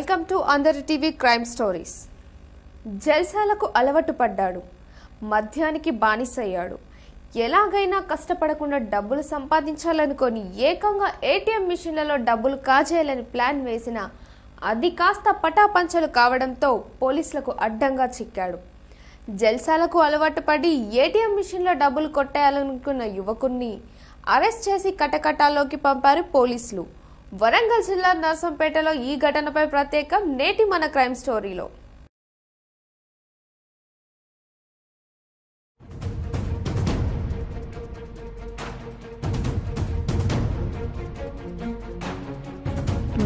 Welcome to అందరి TV crime stories. జల్సాలకు అలవాటు పడ్డాడు, మద్యానికి బానిసయ్యాడు. ఎలాగైనా కష్టపడకుండా డబ్బులు సంపాదించాలనుకొని ఏకంగా ఏటీఎం మిషన్లలో డబ్బులు కాజేయాలని ప్లాన్ వేసిన అది కాస్త పటాపంచలు కావడంతో పోలీసులకు అడ్డంగా చిక్కాడు. జల్సాలకు అలవాటు పడి ఏటీఎం మిషన్లో డబ్బులు కొట్టేయాలనుకున్న యువకుడిని అరెస్ట్ చేసి కటకటాల్లోకి పంపారు పోలీసులు. వరంగల్ జిల్లా నర్సంపేటలో ఈ ఘటనపై ప్రత్యేకం నేటి మన క్రైమ్ స్టోరీలో.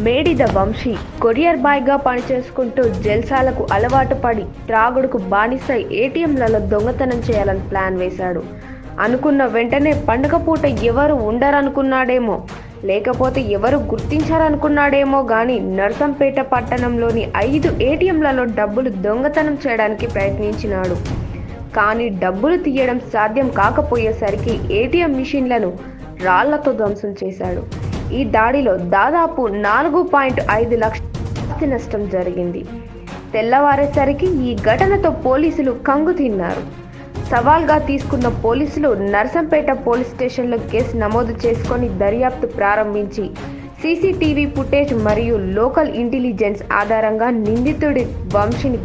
మేడిద వంశీ కొరియర్ బాయ్గా పనిచేసుకుంటూ జల్సాలకు అలవాటు పడి త్రాగుడుకు బానిసై ఏటీఎంలలో దొంగతనం చేయాలని ప్లాన్ వేశాడు. అనుకున్న వెంటనే పండుగ పూట ఎవరు ఉండరనుకున్నాడేమో, లేకపోతే ఎవరు గుర్తించారనుకున్నాడేమో గాని నర్సంపేట పట్టణంలోని 5 ఏటీఎంలలో డబ్బులు దొంగతనం చేయడానికి ప్రయత్నించినాడు. కానీ డబ్బులు తీయడం సాధ్యం కాకపోయేసరికి ఏటీఎం మిషన్లను రాళ్లతో ధ్వంసం చేశాడు. ఈ దాడిలో దాదాపు 4.5 లక్షల ఆస్తి నష్టం జరిగింది. తెల్లవారేసరికి ఈ ఘటనతో పోలీసులు కంగు తిన్నారు. సవాల్గా తీసుకున్న పోలీసులు నర్సంపేట పోలీస్ స్టేషన్లో కేసు నమోదు చేసుకొని దర్యాప్తు ప్రారంభించి సీసీటీవీ ఫుటేజ్ మరియు లోకల్ ఇంటెలిజెన్స్ ఆధారంగా నిందితుడి వంశీని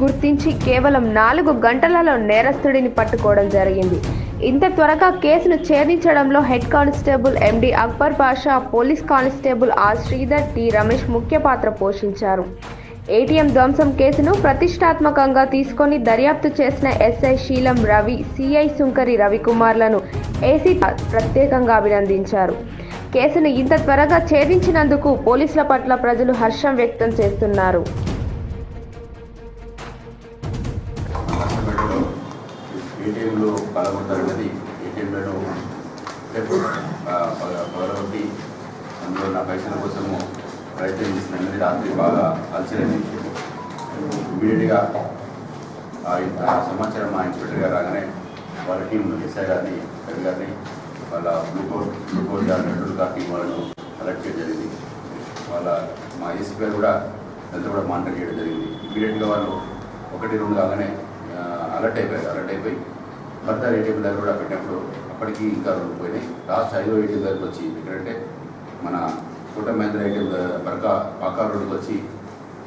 గుర్తించి కేవలం 4 గంటలలో నేరస్తుడిని పట్టుకోవడం జరిగింది. ఇంత త్వరగా కేసును ఛేదించడంలో head constable MD Akbar Basha, police constable R Sridhar, T Ramesh ముఖ్య పాత్ర పోషించారు. ఏటీఎం ధ్వంసం కేసును ప్రతిష్టాత్మకంగా తీసుకొని దర్యాప్తు చేసిన ఎస్ఐ శీలం రవి, సిఐ సుంకరి రవికుమార్లను ఏసీ ప్రత్యేకంగా అభినందించారు. కేసును ఇంత త్వరగా ఛేదించినందుకు పోలీసుల పట్ల ప్రజలు హర్షం వ్యక్తం చేస్తున్నారు. ప్రయత్నం చేసినది రాత్రి బాగా అలసిరైన విషయం. ఇమీడియట్గా సమాచారం మా ఇన్స్పెక్టర్ గారు రాగానే వాళ్ళ టీం ఎస్ఐ గారిని హెడ్ గారిని వాళ్ళ గ్లూకోజ్ నెట్వర్క్ టీం వాళ్ళను అలర్ట్ చేయడం జరిగింది. మా ఎస్పీ గారు కూడా అంతా కూడా మానిటర్ చేయడం జరిగింది. ఇమీడియట్గా వాళ్ళు 1-2 కాగానే అలర్ట్ అయిపోయి ఫర్దర్ ఏటీఎం దగ్గర కూడా పెట్టినప్పుడు అప్పటికి ఇంకా 2 పోయినాయి. లాస్ట్ 5వ ఏటీఎం దగ్గరకు వచ్చి ఎక్కడంటే మన కోట మహేంద్ర ఏటీఎం పాకా రోడ్డుకి వచ్చి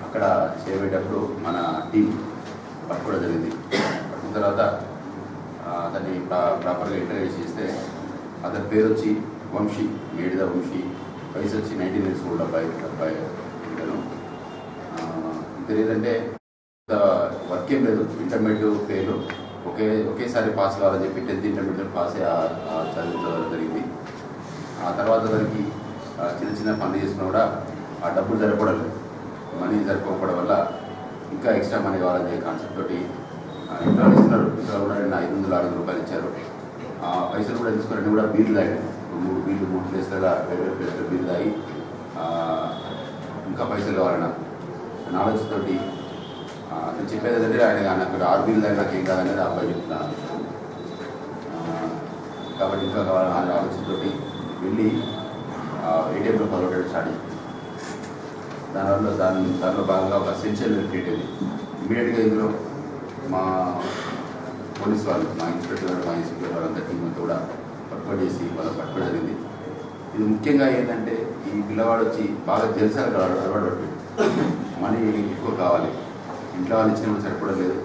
అక్కడ చేయబెట్టేటప్పుడు మన టీం పట్టుకోవడం జరిగింది. పట్టుకున్న తర్వాత అతన్ని ప్రాపర్గా ఇంటర్వ్యూ చేస్తే అతని పేరు వచ్చి వంశీ, మేడిద వంశీ, వయసు వచ్చి 19 years old అబ్బాయి. ఇతను ఏంటంటే వర్క్ ఏం లేదు, ఇంటర్మీడియట్ పేరు ఒకేసారి పాస్ కావాలని చెప్పి 10th ఇంటర్మీడియట్ పాస్ చదివించడం జరిగింది. ఆ తర్వాత దానికి చిన్న పనులు చేసుకున్నా కూడా ఆ డబ్బులు సరిపడలేదు. మనీ సరిపోకపోవడం వల్ల ఇంకా ఎక్స్ట్రా మనీ కావాలని కాన్సెప్ట్ తోటి ఇంట్లో ఇస్తున్నారు. ఇంట్లో కూడా 500-600 రూపాయలు ఇచ్చారు. ఆ పైసలు కూడా తీసుకుని కూడా బీర్లు తాగాడు. 3 ప్లేస్లలో వేరే ప్లేస్లో బీర్లు తాగి ఇంకా పైసలు కావాలన్న ఆలోచనతోటి అతను చెప్పేది ఏంటంటే నాకు 6 బీర్లు తాగి నాకు ఏం కాదనేది ఆ అబ్బాయి చెప్తున్నాను. కాబట్టి ఇంకా కావాలన్న ఆలోచనతోటి వెళ్ళి ఏటీఎంలో ఫాలోడ్ స్టార్ట్ అయింది. దానిలో భాగంగా ఒక సెన్షియల్ క్రియేట్ అయింది. ఇమీడియట్గా ఇందులో మా పోలీస్ వాళ్ళు, మా ఇన్స్పెక్టర్ గారు, మా ఎస్పీ గారు వాళ్ళంతా టీం అంతా కూడా పట్టుకోవడం జరిగింది. ఇది ముఖ్యంగా ఏంటంటే ఈ పిల్లవాడు వచ్చి బాగా జల్సాలకు అలవాటు పడిపోయింది. మనీ ఎక్కువ కావాలి, ఇంట్లో వాళ్ళు ఇచ్చినప్పుడు సరిపడలేదు,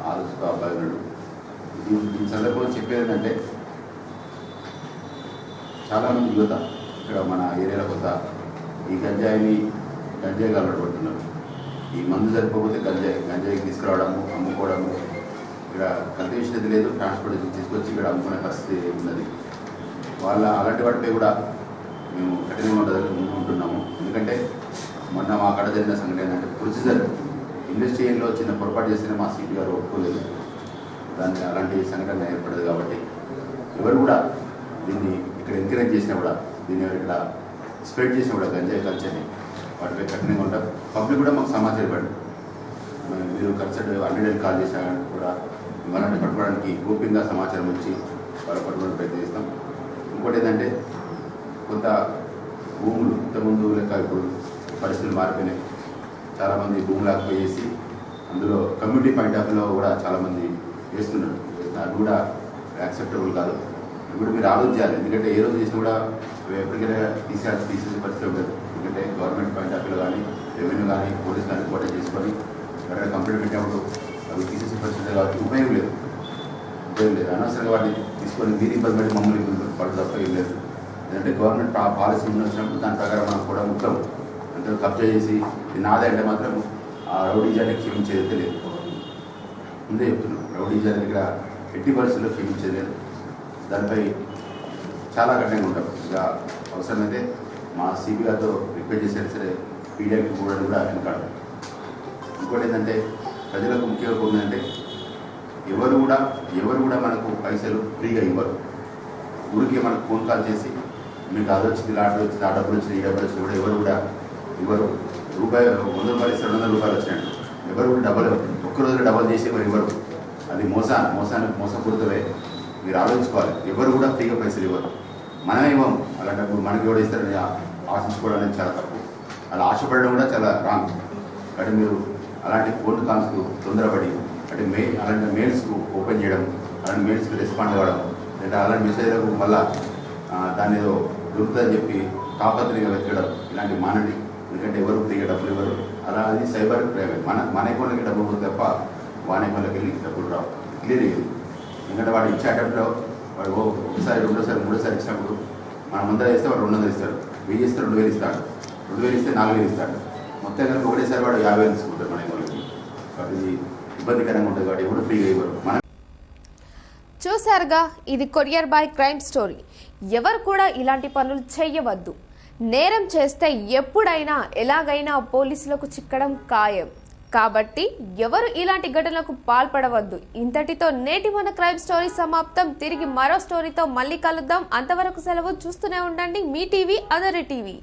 ఆలోచిస్తూ అబ్బాయి ఉన్నాడు. దీని సందర్భంలో చెప్పేది ఏంటంటే చాలామంది యువత ఇక్కడ మన ఏరియాలో కొత్త ఈ గంజాయికి అలవాటు పడుతున్నారు. ఈ మందు సరిపోతే గంజాయికి తీసుకురావడము, అమ్ముకోవడము, ఇక్కడ కల్టివేషన్ లేదు, ట్రాన్స్పోర్టేషన్ తీసుకొచ్చి ఇక్కడ అమ్ముకునే పరిస్థితి ఉన్నది. అలాంటి వాటిపై కూడా మేము కఠినంగా ఉంటున్నాము. ఎందుకంటే మొన్న మా కడ జరిగిన సంఘటన ఏంటంటే ప్రొసీజర్ ఇండస్ట్రీలో చిన్న పొరపాటు చేస్తేనే మా సిపి గారు ఒప్పుకోలేదు. దానికి అలాంటి సంఘటన ఏర్పడదు. కాబట్టి ఎవరు కూడా దీన్ని ఇక్కడ ఎంకరేజ్ చేసినా కూడా, దీన్ని ఇక్కడ స్ప్రెడ్ చేసినా కూడా గంజాయి కల్చర్ని వాటిపై కఠినంగా ఉంటారు. పబ్లిక్ కూడా మాకు సమాచారం ఇవ్వండి. మీరు కన్సల్ట్ 100 కాల్ చేసినా కూడా వాళ్ళని పట్టుకోవడానికి గోప్యంగా సమాచారం వచ్చి వాళ్ళు పట్టుకోవడానికి ప్రయత్నిస్తాం. ఇంకోటి ఏంటంటే కొంత భూములు ఇంతకుముందు లెక్క ఇప్పుడు పరిస్థితులు మారిపోయినాయి. చాలామంది భూములు ఆక్యుపై అందులో కమ్యూనిటీ పాయింట్ ఆఫ్ వ్యూలో కూడా చాలామంది వేస్తున్నారు. అది కూడా యాక్సెప్టబుల్ కాదు. ఇప్పుడు మీరు ఆలోచించాలి, ఎందుకంటే ఏ రోజు చేసినా కూడా ఎప్పటికైనా తీసేసే పరిస్థితి ఉండదు. ఎందుకంటే గవర్నమెంట్ పాయింట్ ఆఫ్ వ్యూలో కానీ రెవెన్యూ కానీ పోలీస్ కానీ కోట చేసుకొని ఎవరైనా కంప్లైంట్ పెట్టినప్పుడు అవి తీసేసే పరిస్థితి కాబట్టి ఉపయోగం లేదు. అనవసరంగా వాటిని తీసుకొని మీరు ఇబ్బంది పెట్టి మమ్మల్ని ఇబ్బంది పడదు తప్ప ఏం లేదు. ఎందుకంటే గవర్నమెంట్ పాలసీ వచ్చినప్పుడు దాని ప్రకారం మనం కూడా ఉంటాం. అంటే కబ్జా చేసి ఇది నాదే అంటే మాత్రం ఆ రౌడీజాన్ని క్షమించేది లేదు. ముందే చెప్తున్నాం, రౌడీజాన్ని దగ్గర ఎట్టి పరిస్థితుల్లో క్షమించేది లేదు. దానిపై చాలా కఠినంగా ఉంటాం. ఇక అవసరమైతే మా సిబి గారితో రిక్వెస్ట్ చేసేది సరే పీడియాకి కూడా వెనకాడతాం. ఇంకోటి ఏంటంటే ప్రజలకు ముఖ్యంగా ఏంటంటే ఎవరు కూడా మనకు పైసలు ఫ్రీగా ఇవ్వరు. ఊరికి మనకు ఫోన్ కాల్ చేసి మీకు అది వచ్చింది, లాటరీ వచ్చింది, ఆ డబ్బులు వచ్చింది, ఈ డబ్బులు వచ్చింది కూడా ఎవరు కూడా ఇవ్వరు. రూపాయి 100 రూపాయలు ఇస్తే 200 రూపాయలు వచ్చినాయండి. ఎవరు కూడా డబ్బులు ఒక్క రోజులో డబ్బులు చేసి ఎవరు ఇవ్వరు. అది మోసపూరితమే. మీరు ఆలోచించుకోవాలి. ఎవరు కూడా ఫ్రీగా పైసలు ఇవ్వరు. మనమే ఇవ్వం. అలాంటప్పుడు మనకి ఎవరు ఇస్తారని ఆశించుకోవడం అనేది చాలా తప్పు. అలా ఆశపడడం కూడా చాలా రాంగ్. కాబట్టి మీరు అలాంటి ఫోన్ కాల్స్కు తొందరపడి అంటే అలాంటి మెయిల్స్కు ఓపెన్ చేయడం, అలాంటి మెయిల్స్కి రెస్పాండ్ అవ్వడం, లేదా అలాంటి మెసేజ్లకు మళ్ళీ దాన్ని ఏదో దొరుకుతుందని చెప్పి తాపత్రయంగా వెతకడం ఇలాంటివి మానండి. ఎందుకంటే ఎవరు ఫ్రీగా డబ్బులు ఇవ్వరు. అలా అది సైబర్ క్రైమ్. మన అకౌంట్లకి డబ్బులు పోతే తప్ప వాని అకౌంట్లోకి వెళ్ళి డబ్బులు రావు. క్లియర్ అయ్యింది. ఎందుకంటే వాడు ఇచ్చే అటెంప్ట్లో వాడు ఒకసారి, రెండోసారి, మూడోసారి ఇచ్చినప్పుడు మనం 100 ఇస్తే వాడు 200 ఇస్తాడు. 1000 ఇస్తే 2000 ఇస్తాడు. 2000 ఇస్తే 4000 ఇస్తాడు. మొత్తం కనుక ఒకటేసారి వాడు 50,000 తీసుకుంటాడు మన అకౌంట్కి. కాబట్టి ఇబ్బందికరంగా ఉంటుంది. కాబట్టి ఎవరు ఫ్రీగా ఇవ్వరు. చూశారుగా, ఇది కొరియర్ బాయ్ క్రైమ్ స్టోరీ. ఎవరు కూడా ఇలాంటి పనులు చేయవద్దు. నేరం చేస్తే ఎప్పుడైనా ఎలాగైనా పోలీసులకు చిక్కడం ఖాయం. కాబట్టి ఎవరు ఇలాంటి ఘటనలకు పాల్పడవద్దు. ఇంతటితో నేటి మన క్రైమ్ స్టోరీ సమాప్తం. తిరిగి మరో స్టోరీతో మళ్ళీ కలుద్దాం. అంతవరకు సెలవు. చూస్తూనే ఉండండి మీ టీవీ, అదర్ టీవీ.